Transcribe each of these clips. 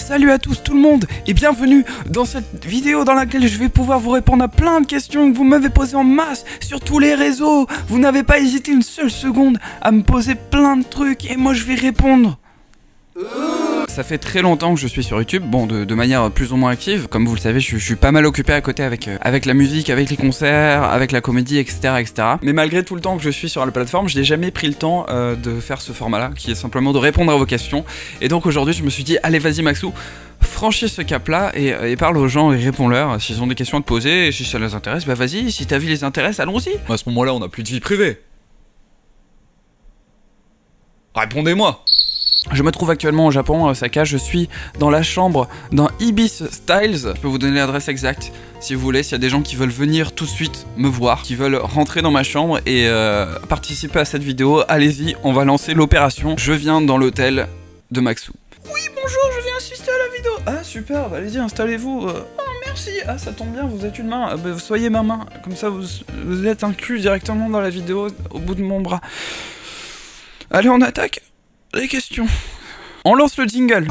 Salut à tous tout le monde et bienvenue dans cette vidéo dans laquelle je vais pouvoir vous répondre à plein de questions que vous m'avez posées en masse sur tous les réseaux. Vous n'avez pas hésité une seule seconde à me poser plein de trucs et moi je vais répondre. Ça fait très longtemps que je suis sur YouTube, bon de manière plus ou moins active. Comme vous le savez, je suis pas mal occupé à côté avec la musique, avec les concerts, avec la comédie, etc. Mais malgré tout le temps que je suis sur la plateforme, je n'ai jamais pris le temps de faire ce format-là, qui est simplement de répondre à vos questions. Et donc aujourd'hui, je me suis dit, allez vas-y Maxou, franchis ce cap-là et parle aux gens et réponds-leur s'ils ont des questions à te poser. Et si ça les intéresse, bah vas-y, si ta vie les intéresse, allons-y. À ce moment-là, on n'a plus de vie privée. Répondez-moi. Je me trouve actuellement au Japon, à Osaka, je suis dans la chambre d'un Ibis Styles. Je peux vous donner l'adresse exacte si vous voulez, s'il y a des gens qui veulent venir tout de suite me voir, qui veulent rentrer dans ma chambre et participer à cette vidéo, allez-y, on va lancer l'opération. Je viens dans l'hôtel de Maxou. Oui, bonjour, je viens assister à la vidéo. Ah super, bah, allez-y, installez-vous. Oh merci, ah ça tombe bien, vous êtes une main, bah, soyez ma main, comme ça vous êtes inclus directement dans la vidéo au bout de mon bras. Allez, on attaque les questions. On lance le jingle.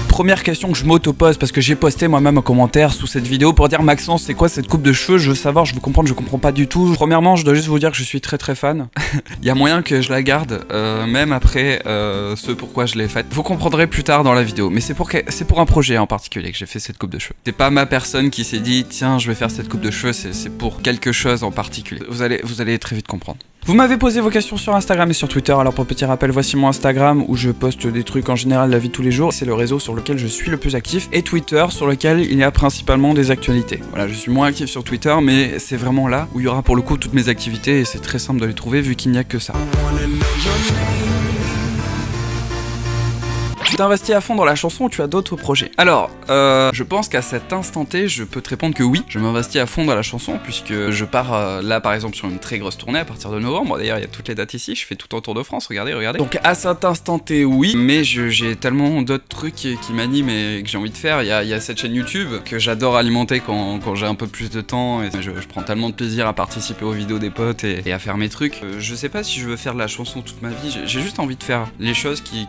Première question que je m'auto-pose parce que j'ai posté moi-même un commentaire sous cette vidéo pour dire Maxence, c'est quoi cette coupe de cheveux? Je veux savoir, je veux comprendre, je comprends pas du tout. Premièrement, je dois juste vous dire que je suis très fan. Il y a moyen que je la garde, même après ce pourquoi je l'ai faite. Vous comprendrez plus tard dans la vidéo, mais c'est pour un projet en particulier que j'ai fait cette coupe de cheveux. C'est pas ma personne qui s'est dit tiens, je vais faire cette coupe de cheveux, c'est pour quelque chose en particulier. Vous allez très vite comprendre. Vous m'avez posé vos questions sur Instagram et sur Twitter, alors pour petit rappel, voici mon Instagram où je poste des trucs en général de la vie de tous les jours. C'est le réseau sur lequel je suis le plus actif, et Twitter sur lequel il y a principalement des actualités. Voilà, je suis moins actif sur Twitter, mais c'est vraiment là où il y aura pour le coup toutes mes activités et c'est très simple de les trouver vu qu'il n'y a que ça. Tu t'investis à fond dans la chanson ou tu as d'autres projets? Alors, je pense qu'à cet instant T, je peux te répondre que oui, je m'investis à fond dans la chanson puisque je pars là par exemple sur une très grosse tournée à partir de novembre. D'ailleurs, il y a toutes les dates ici, je fais tout en Tour de France, regardez. Donc à cet instant T, oui, mais j'ai tellement d'autres trucs qui m'animent et que j'ai envie de faire. Il y a cette chaîne YouTube que j'adore alimenter quand j'ai un peu plus de temps et je prends tellement de plaisir à participer aux vidéos des potes et à faire mes trucs. Je sais pas si je veux faire de la chanson toute ma vie, j'ai juste envie de faire les choses qui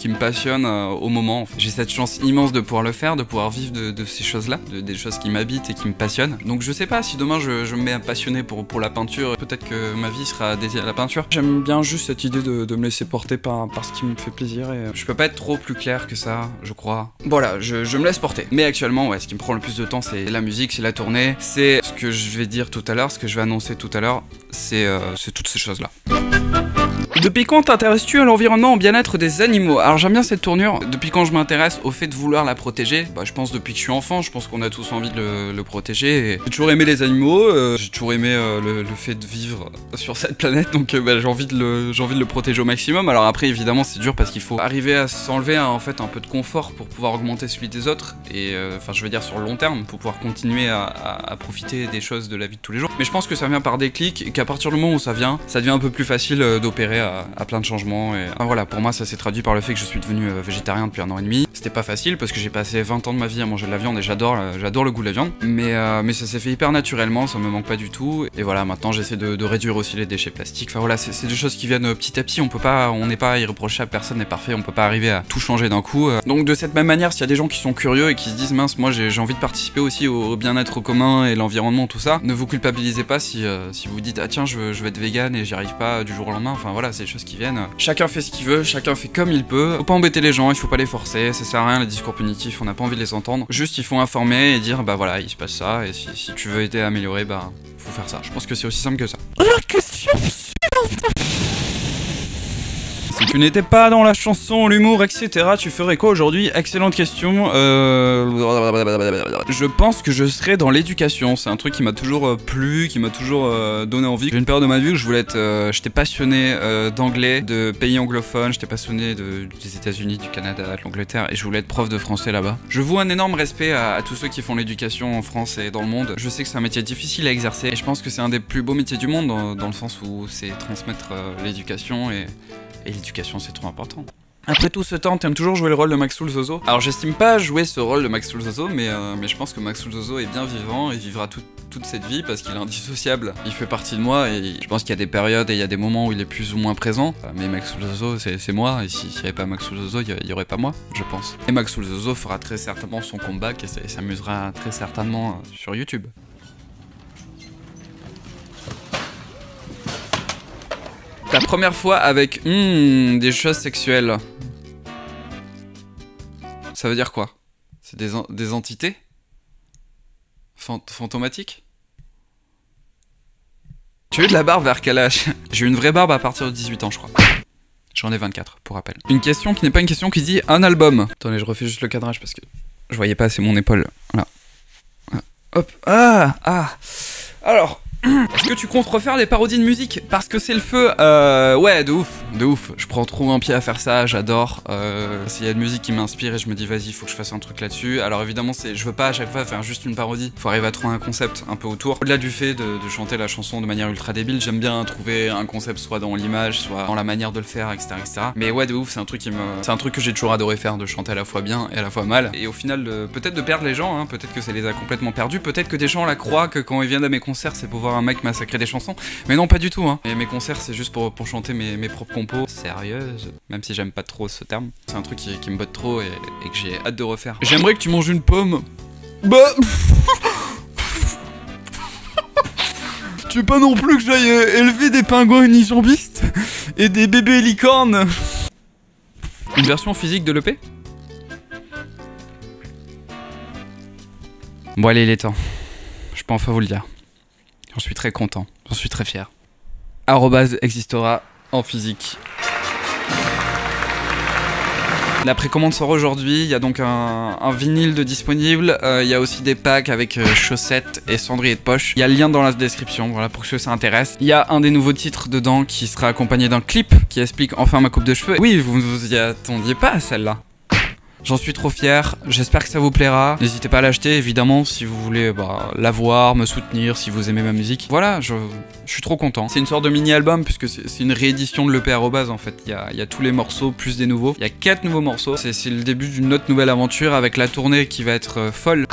me passionnent au moment. J'ai cette chance immense de pouvoir le faire, de pouvoir vivre de ces choses-là, des choses qui m'habitent et qui me passionnent. Donc je sais pas, si demain je me mets à passionner pour la peinture, peut-être que ma vie sera dédiée à la peinture. J'aime bien juste cette idée de me laisser porter par ce qui me fait plaisir et je peux pas être trop plus clair que ça, je crois. Voilà, je me laisse porter. Mais actuellement, ouais, ce qui me prend le plus de temps, c'est la musique, c'est la tournée, c'est ce que je vais dire tout à l'heure, ce que je vais annoncer tout à l'heure, c'est toutes ces choses-là. Depuis quand t'intéresses-tu à l'environnement, au bien-être des animaux? Alors j'aime bien cette tournure. Depuis quand je m'intéresse au fait de vouloir la protéger? Bah je pense depuis que je suis enfant, je pense qu'on a tous envie de le protéger. J'ai toujours aimé les animaux, j'ai toujours aimé le fait de vivre sur cette planète, donc bah, j'ai envie de le protéger au maximum. Alors après évidemment c'est dur parce qu'il faut arriver à s'enlever en fait un peu de confort pour pouvoir augmenter celui des autres. Et enfin je veux dire sur le long terme, pour pouvoir continuer à profiter des choses de la vie de tous les jours. Mais je pense que ça vient par déclic et qu'à partir du moment où ça vient, ça devient un peu plus facile d'opérer à plein de changements et enfin, voilà, pour moi ça s'est traduit par le fait que je suis devenu végétarien depuis 1 an et demi. C'était pas facile parce que j'ai passé 20 ans de ma vie à manger de la viande et j'adore le goût de la viande, mais ça s'est fait hyper naturellement, ça me manque pas du tout et voilà, maintenant j'essaie de réduire aussi les déchets plastiques. Enfin voilà, c'est des choses qui viennent petit à petit, on n'est pas irréprochable, personne n'est parfait, on peut pas arriver à tout changer d'un coup. Donc de cette même manière, s'il y a des gens qui sont curieux et qui se disent mince, moi j'ai envie de participer aussi au bien-être commun et l'environnement, tout ça, ne vous culpabilisez pas si vous dites ah tiens je vais être vegan et j'y arrive pas du jour au lendemain. Enfin voilà, c'est des choses qui viennent. Chacun fait ce qu'il veut, chacun fait comme il peut. Faut pas embêter les gens, il faut pas les forcer, ça sert à rien les discours punitifs, on n'a pas envie de les entendre. Juste il faut informer et dire bah voilà, il se passe ça et si tu veux aider à améliorer, bah faut faire ça. Je pense que c'est aussi simple que ça. La question suivante. Si tu n'étais pas dans la chanson, l'humour, etc., tu ferais quoi aujourd'hui? Excellente question. Je pense que je serais dans l'éducation. C'est un truc qui m'a toujours plu, qui m'a toujours donné envie. J'ai une période de ma vie où je voulais être... j'étais passionné d'anglais, de pays anglophones, j'étais passionné des États-Unis, du Canada, de l'Angleterre, et je voulais être prof de français là-bas. Je voue un énorme respect à tous ceux qui font l'éducation en France et dans le monde. Je sais que c'est un métier difficile à exercer, et je pense que c'est un des plus beaux métiers du monde, dans le sens où c'est transmettre l'éducation et l'éducation c'est trop important. Après tout ce temps, t'aimes toujours jouer le rôle de Maxoul Zozo? Alors j'estime pas jouer ce rôle de Maxoul Zozo, mais je pense que Maxoul Zozo est bien vivant et vivra toute cette vie parce qu'il est indissociable. Il fait partie de moi et je pense qu'il y a des périodes et il y a des moments où il est plus ou moins présent. Mais Maxoul Zozo, c'est moi, et s'il n'y avait pas Maxoul Zozo, il n'y aurait pas moi, je pense. Et Maxoul Zozo fera très certainement son comeback et s'amusera très certainement sur YouTube. Ta première fois avec des choses sexuelles. Ça veut dire quoi? C'est des entités fantomatiques? Tu as eu de la barbe vers quel âge? J'ai eu une vraie barbe à partir de 18 ans, je crois. J'en ai 24, pour rappel. Une question qui n'est pas une question qui dit un album. Attendez, je refais juste le cadrage parce que je voyais pas assez mon épaule. Voilà. Hop. Alors... Est-ce que tu comptes refaire des parodies de musique? Parce que c'est le feu. Ouais, de ouf. Je prends trop un pied à faire ça, j'adore. S'il y a de musique qui m'inspire et je me dis vas-y, faut que je fasse un truc là-dessus. Alors évidemment, je veux pas à chaque fois faire juste une parodie. Faut arriver à trouver un concept un peu autour. Au-delà du fait de chanter la chanson de manière ultra débile, j'aime bien trouver un concept soit dans l'image, soit dans la manière de le faire, etc. Mais ouais, de ouf, c'est un truc que j'ai toujours adoré faire, de chanter à la fois bien et à la fois mal. Et au final, peut-être de perdre les gens, hein, peut-être que ça les a complètement perdus, peut-être que des gens la croient que quand ils viennent à mes concerts, c'est pour voir un mec massacrer des chansons, mais non, pas du tout, hein. Et mes concerts, c'est juste pour chanter mes propres compos sérieuses, même si j'aime pas trop ce terme. C'est un truc qui me botte trop et que j'ai hâte de refaire. J'aimerais que tu manges une pomme. Bah... Tu veux pas non plus que j'aille élever des pingouins unijambistes et des bébés licornes? Une version physique de l'EP? Bon allez, il est temps. Je peux enfin vous le dire. J'en suis très content, j'en suis très fier. @existora en physique. La précommande sort aujourd'hui, il y a donc un vinyle de disponible, il y a aussi des packs avec chaussettes et cendrier de poche. Il y a le lien dans la description, voilà, pour ceux que ça intéresse. Il y a un des nouveaux titres dedans qui sera accompagné d'un clip qui explique enfin ma coupe de cheveux. Oui, vous ne vous y attendiez pas à celle-là. J'en suis trop fier, j'espère que ça vous plaira. N'hésitez pas à l'acheter, évidemment, si vous voulez la voir, me soutenir, si vous aimez ma musique. Voilà, je suis trop content. C'est une sorte de mini-album, puisque c'est une réédition de l'EP en fait. Il y a tous les morceaux, plus des nouveaux. Il y a 4 nouveaux morceaux. C'est le début d'une autre nouvelle aventure, avec la tournée qui va être folle.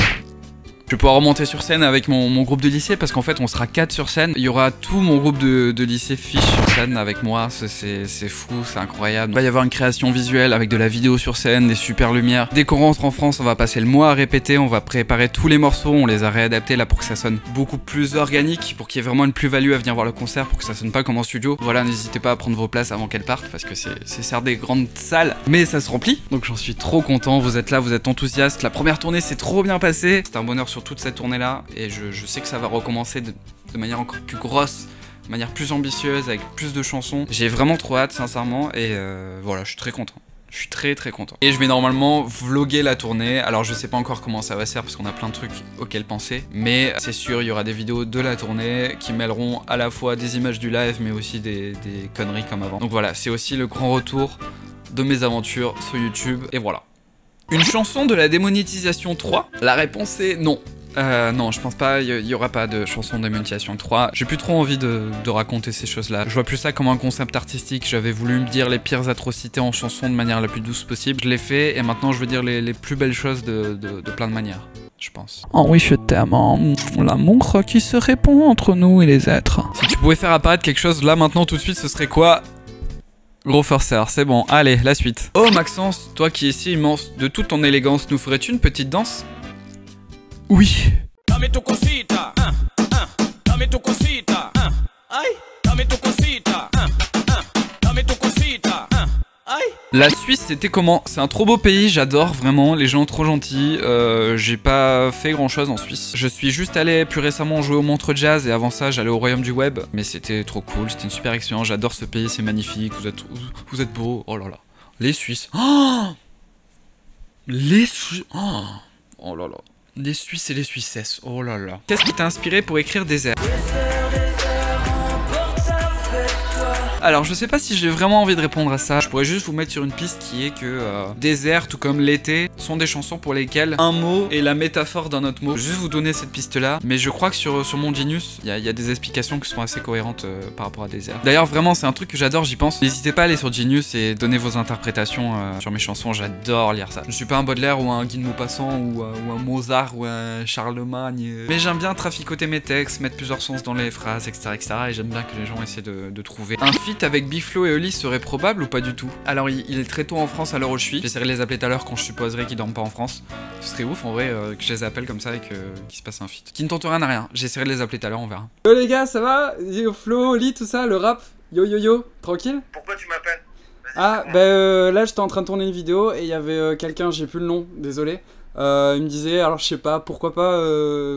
Je vais pouvoir remonter sur scène avec mon groupe de lycée parce qu'en fait on sera 4 sur scène. Il y aura tout mon groupe de lycée fiche sur scène avec moi, c'est fou, c'est incroyable. Il va y avoir une création visuelle avec de la vidéo sur scène, des super lumières. Dès qu'on rentre en France, on va passer le mois à répéter, on va préparer tous les morceaux, on les a réadaptés là pour que ça sonne beaucoup plus organique, pour qu'il y ait vraiment une plus-value à venir voir le concert, pour que ça sonne pas comme en studio. Voilà, n'hésitez pas à prendre vos places avant qu'elles partent parce que c'est certes des grandes salles, mais ça se remplit. Donc j'en suis trop content, vous êtes là, vous êtes enthousiastes. La première tournée s'est trop bien passée, c'est un bonheur sur toute cette tournée là et je sais que ça va recommencer de manière encore plus grosse, de manière plus ambitieuse, avec plus de chansons. J'ai vraiment trop hâte sincèrement et voilà, je suis très content. Je suis très content. Et je vais normalement vlogger la tournée. Alors je sais pas encore comment ça va se faire parce qu'on a plein de trucs auxquels penser. Mais c'est sûr, il y aura des vidéos de la tournée qui mêleront à la fois des images du live mais aussi des conneries comme avant. Donc voilà, c'est aussi le grand retour de mes aventures sur YouTube. Et voilà. Une chanson de la démonétisation 3? La réponse est non. Non, je pense pas, il y aura pas de chanson de démonétisation 3. J'ai plus trop envie de raconter ces choses-là. Je vois plus ça comme un concept artistique. J'avais voulu me dire les pires atrocités en chanson de manière la plus douce possible. Je l'ai fait et maintenant je veux dire les plus belles choses de plein de manières, je pense. Oh oui, je t'aime, l'amour qui se répand entre nous et les êtres. Si tu pouvais faire apparaître quelque chose là maintenant tout de suite, ce serait quoi? Gros forceur, c'est bon, allez, la suite. Oh Maxence, toi qui es si immense, de toute ton élégance, nous ferais-tu une petite danse? Oui. Dame tu cosita, dame tu cosita, ay, dame tu cosita, dame tu cosita, ay. La Suisse, c'était comment? C'est un trop beau pays, j'adore vraiment, les gens trop gentils. J'ai pas fait grand chose en Suisse. Je suis juste allé plus récemment jouer au Montreux Jazz et avant ça, j'allais au Royaume du Web. Mais c'était trop cool, c'était une super expérience. J'adore ce pays, c'est magnifique. Vous êtes beaux. Oh là là. Les Suisses. Oh, les Suisses. Oh là là. Les Suisses et les Suissesses, oh là là. Qu'est-ce qui t'a inspiré pour écrire Désert? Alors je sais pas si j'ai vraiment envie de répondre à ça. Je pourrais juste vous mettre sur une piste qui est que désert, tout comme l'été, sont des chansons pour lesquelles un mot est la métaphore d'un autre mot. Je vais juste vous donner cette piste-là, mais je crois que sur mon Genius, il y a des explications qui sont assez cohérentes par rapport à des airs. D'ailleurs, vraiment, c'est un truc que j'adore, j'y pense. N'hésitez pas à aller sur Genius et donner vos interprétations sur mes chansons, j'adore lire ça. Je suis pas un Baudelaire ou un Guy de Maupassant ou un Mozart ou un Charlemagne, mais j'aime bien traficoter mes textes, mettre plusieurs sens dans les phrases, etc. et j'aime bien que les gens essaient de trouver. Un feat avec Biflo et Oli serait probable ou pas du tout? Alors, il est très tôt en France à l'heure où je suis. J'essaierai de les appeler tout à l'heure quand je supposerai qu'ils dorment pas en France. Ce serait ouf en vrai que je les appelle comme ça et qu'il se passe un feat. Qui ne tente rien à rien. J'essaierai de les appeler tout à l'heure, on verra. Yo les gars, ça va? Yo Flo, Oli, tout ça, le rap? Yo yo yo, tranquille? Pourquoi tu m'appelles? Ah, bah là j'étais en train de tourner une vidéo et il y avait quelqu'un, j'ai plus le nom, désolé. Il me disait, alors je sais pas, pourquoi pas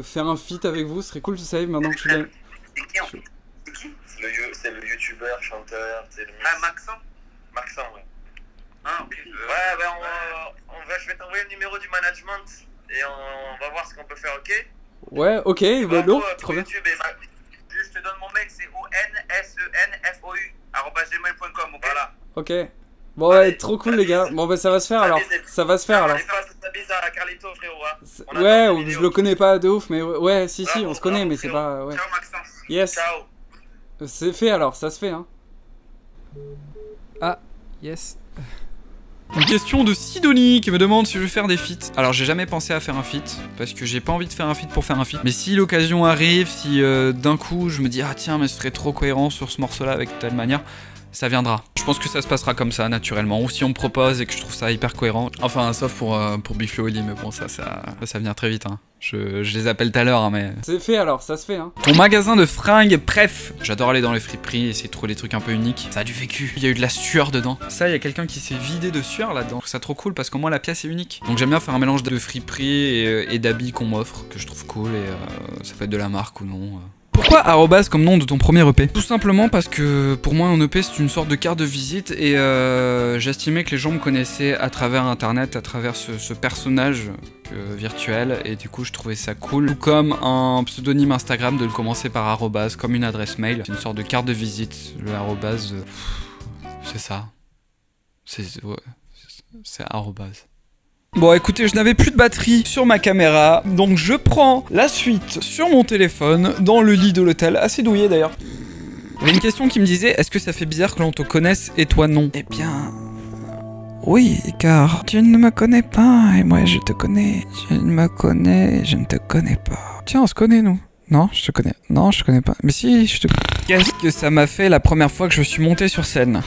faire un feat avec vous, ce serait cool, tu sais, maintenant que je suis là. C'est qui en fait? C'est qui? C'est le youtubeur, chanteur, c'est le... Ah, Maxent? Maxent, ouais. Ah, ok. Ouais, bah je vais t'envoyer le numéro du management et on va voir ce qu'on peut faire, ok? Ouais, ok, bah non, trop bien. YouTube je te donne mon mail, c'est onsenfou@gmail.com, voilà. Ok. Bon ouais, trop cool les gars. Bon bah ça va se faire alors. Ça va se faire alors. Ouais, je le connais pas de ouf, mais ouais, si, on se connaît, mais c'est pas... Ouais. Ciao Maxence. Yes. Ciao. C'est fait alors, ça se fait hein. Ah, yes. Une question de Sidonie qui me demande si je veux faire des feats. Alors j'ai jamais pensé à faire un feat, parce que j'ai pas envie de faire un feat pour faire un feat. Mais si l'occasion arrive, si d'un coup je me dis ah tiens mais ce serait trop cohérent sur ce morceau là avec telle manière, ça viendra. Je pense que ça se passera comme ça naturellement, ou si on me propose et que je trouve ça hyper cohérent. Enfin sauf pour Biflo et Oli, mais bon ça vient très vite hein. Je les appelle tout à l'heure hein, mais... C'est fait alors, ça se fait hein. Ton magasin de fringues, bref. J'adore aller dans les friperies et essayer de trouver des trucs un peu uniques. Ça a du vécu, il y a eu de la sueur dedans. Ça, il y a quelqu'un qui s'est vidé de sueur là-dedans. Je trouve ça trop cool parce qu'au moins la pièce est unique. Donc j'aime bien faire un mélange de friperies et d'habits qu'on m'offre, que je trouve cool et ça peut être de la marque ou non. Pourquoi arrobase comme nom de ton premier EP? Tout simplement parce que pour moi un EP c'est une sorte de carte de visite et j'estimais que les gens me connaissaient à travers internet, à travers ce personnage virtuel et du coup je trouvais ça cool. Tout comme un pseudonyme Instagram de le commencer par arrobase comme une adresse mail. C'est une sorte de carte de visite, le arrobase, c'est ça. C'est arrobase. Bon écoutez, je n'avais plus de batterie sur ma caméra, donc je prends la suite sur mon téléphone, dans le lit de l'hôtel, assez douillet d'ailleurs. Il y avait une question qui me disait, est-ce que ça fait bizarre que l'on te connaisse et toi non? Eh bien... oui, car tu ne me connais pas et moi je te connais. Tu me connais, je ne te connais pas. Tiens, on se connaît nous? Non, je te connais. Non, je te connais pas. Mais si, je te connais. Qu'est-ce que ça m'a fait la première fois que je suis monté sur scène?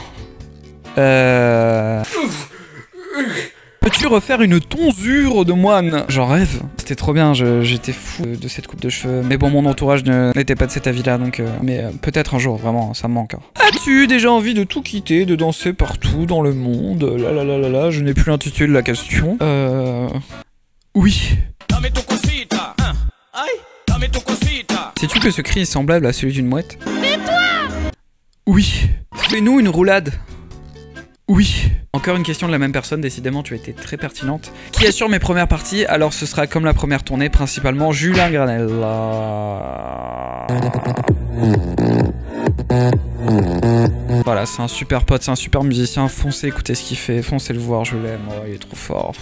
Peux-tu refaire une tonsure de moine? J'en rêve. C'était trop bien, j'étais fou de cette coupe de cheveux. Mais bon, mon entourage n'était pas de cet avis-là, donc... mais peut-être un jour, vraiment, ça me manque. As-tu déjà envie de tout quitter, de danser partout dans le monde? Là, je n'ai plus l'intitulé de la question. Oui. Sais-tu que ce cri est semblable à celui d'une mouette? Tais-toi! Oui. Fais-nous une roulade. Oui. Encore une question de la même personne, décidément tu as été très pertinente. Qui assure mes premières parties? Alors ce sera comme la première tournée, principalement Julien Granel. Voilà, c'est un super pote, c'est un super musicien, foncez écoutez ce qu'il fait, foncez le voir, je l'aime, oh, il est trop fort.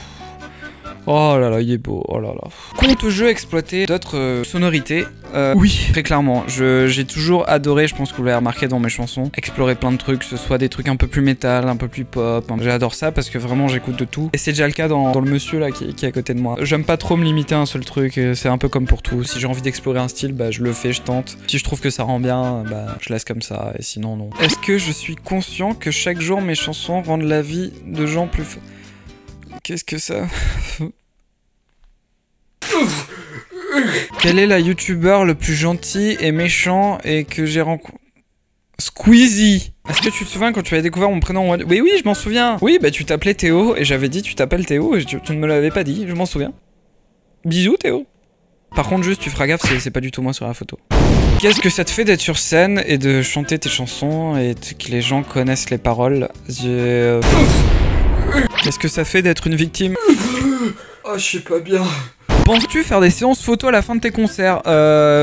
Oh là là, il est beau, oh là là. Compte-je exploiter d'autres sonorités? Oui, très clairement. J'ai toujours adoré, je pense que vous l'avez remarqué dans mes chansons, explorer plein de trucs, que ce soit des trucs un peu plus métal, un peu plus pop. J'adore ça parce que vraiment j'écoute de tout. Et c'est déjà le cas dans le monsieur là qui est à côté de moi. J'aime pas trop me limiter à un seul truc, c'est un peu comme pour tout. Si j'ai envie d'explorer un style, bah je le fais, je tente. Si je trouve que ça rend bien, bah je laisse comme ça, et sinon non. Est-ce que je suis conscient que chaque jour mes chansons rendent la vie de gens plus... Qu'est-ce que ça... Quel est la youtubeur le plus gentil et méchant et que j'ai rencontré? Squeezie. Est-ce que tu te souviens quand tu avais découvert mon prénom? Oui, je m'en souviens. Oui, bah tu t'appelais Théo et j'avais dit tu t'appelles Théo et tu ne me l'avais pas dit, je m'en souviens. Bisous Théo. Par contre juste tu feras gaffe, c'est pas du tout moi sur la photo. Qu'est-ce que ça te fait d'être sur scène et de chanter tes chansons et que les gens connaissent les paroles? Qu'est-ce que ça fait d'être une victime? Oh, je suis pas bien. Penses-tu faire des séances photos à la fin de tes concerts?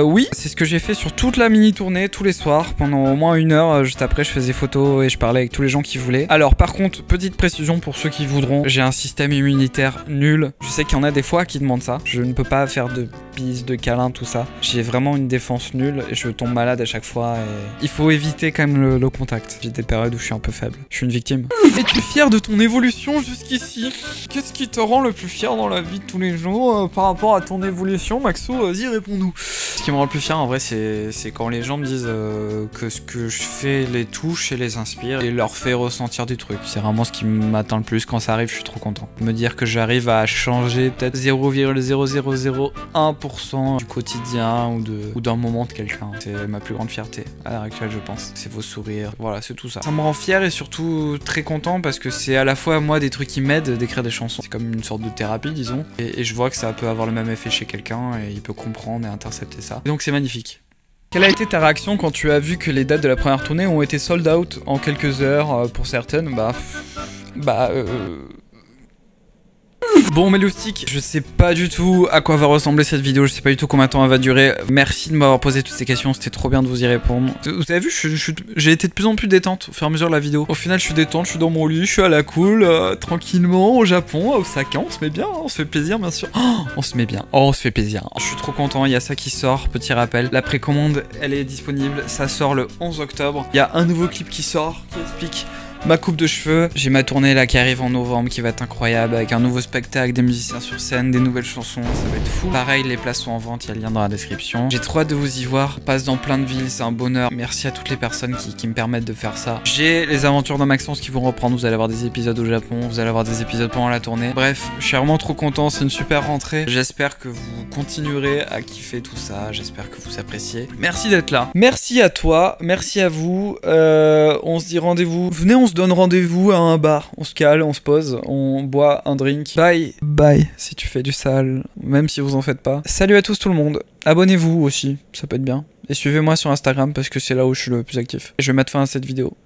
Oui, c'est ce que j'ai fait sur toute la mini-tournée, tous les soirs. Pendant au moins 1 heure, juste après, je faisais photos et je parlais avec tous les gens qui voulaient. Alors, par contre, petite précision pour ceux qui voudront, j'ai un système immunitaire nul. Je sais qu'il y en a des fois qui demandent ça. Je ne peux pas faire de bises, de câlins, tout ça. J'ai vraiment une défense nulle et je tombe malade à chaque fois. Et il faut éviter quand même le contact. J'ai des périodes où je suis un peu faible. Je suis une victime. Es-tu fier de ton évolution jusqu'ici? Qu'est-ce qui te rend le plus fier dans la vie de tous les jours par rapport à ton évolution, Maxo? Vas-y, réponds-nous. Ce qui me rend le plus fier en vrai, c'est quand les gens me disent que ce que je fais les touche et les inspire et leur fait ressentir des trucs. C'est vraiment ce qui m'atteint le plus. Quand ça arrive, je suis trop content. Me dire que j'arrive à changer peut-être 0,0001% du quotidien ou d'un moment de quelqu'un. C'est ma plus grande fierté à l'heure actuelle, je pense. C'est vos sourires. Voilà, c'est tout ça. Ça me rend fier et surtout très content parce que c'est à la fois moi des trucs qui m'aident d'écrire des chansons. C'est comme une sorte de thérapie, disons. Et je vois que ça peut avoir le même effet chez quelqu'un et il peut comprendre et intercepter ça. Et donc c'est magnifique. Quelle a été ta réaction quand tu as vu que les dates de la première tournée ont été sold out en quelques heures pour certaines? Bon Meloustic, je sais pas du tout à quoi va ressembler cette vidéo, je sais pas du tout combien de temps elle va durer. Merci de m'avoir posé toutes ces questions, c'était trop bien de vous y répondre. Vous avez vu, j'ai été de plus en plus détente au fur et à mesure de la vidéo. Au final je suis détente, je suis dans mon lit, je suis à la cool, tranquillement au Japon, à Osaka, on se met bien, on se fait plaisir bien sûr. Oh, on se met bien, oh on se fait plaisir. Je suis trop content, il y a ça qui sort, petit rappel. La précommande elle est disponible, ça sort le 11 octobre. Il y a un nouveau clip qui sort, qui explique ma coupe de cheveux. J'ai ma tournée là qui arrive en novembre qui va être incroyable avec un nouveau spectacle, des musiciens sur scène, des nouvelles chansons, ça va être fou. Pareil, les places sont en vente, il y a le lien dans la description. J'ai trop hâte de vous y voir, on passe dans plein de villes, c'est un bonheur. Merci à toutes les personnes qui me permettent de faire ça. J'ai les aventures de Maxence qui vont reprendre, vous allez avoir des épisodes au Japon, vous allez avoir des épisodes pendant la tournée. Bref, je suis vraiment trop content, c'est une super rentrée. J'espère que vous continuerez à kiffer tout ça, j'espère que vous appréciez. Merci d'être là. Merci à toi, merci à vous. On se dit rendez-vous. Venez, on se donne rendez-vous à un bar. On se cale, on se pose, on boit un drink. Bye. Bye si tu fais du sale, même si vous en faites pas. Salut à tous tout le monde. Abonnez-vous aussi, ça peut être bien. Et suivez-moi sur Instagram parce que c'est là où je suis le plus actif. Et je vais mettre fin à cette vidéo.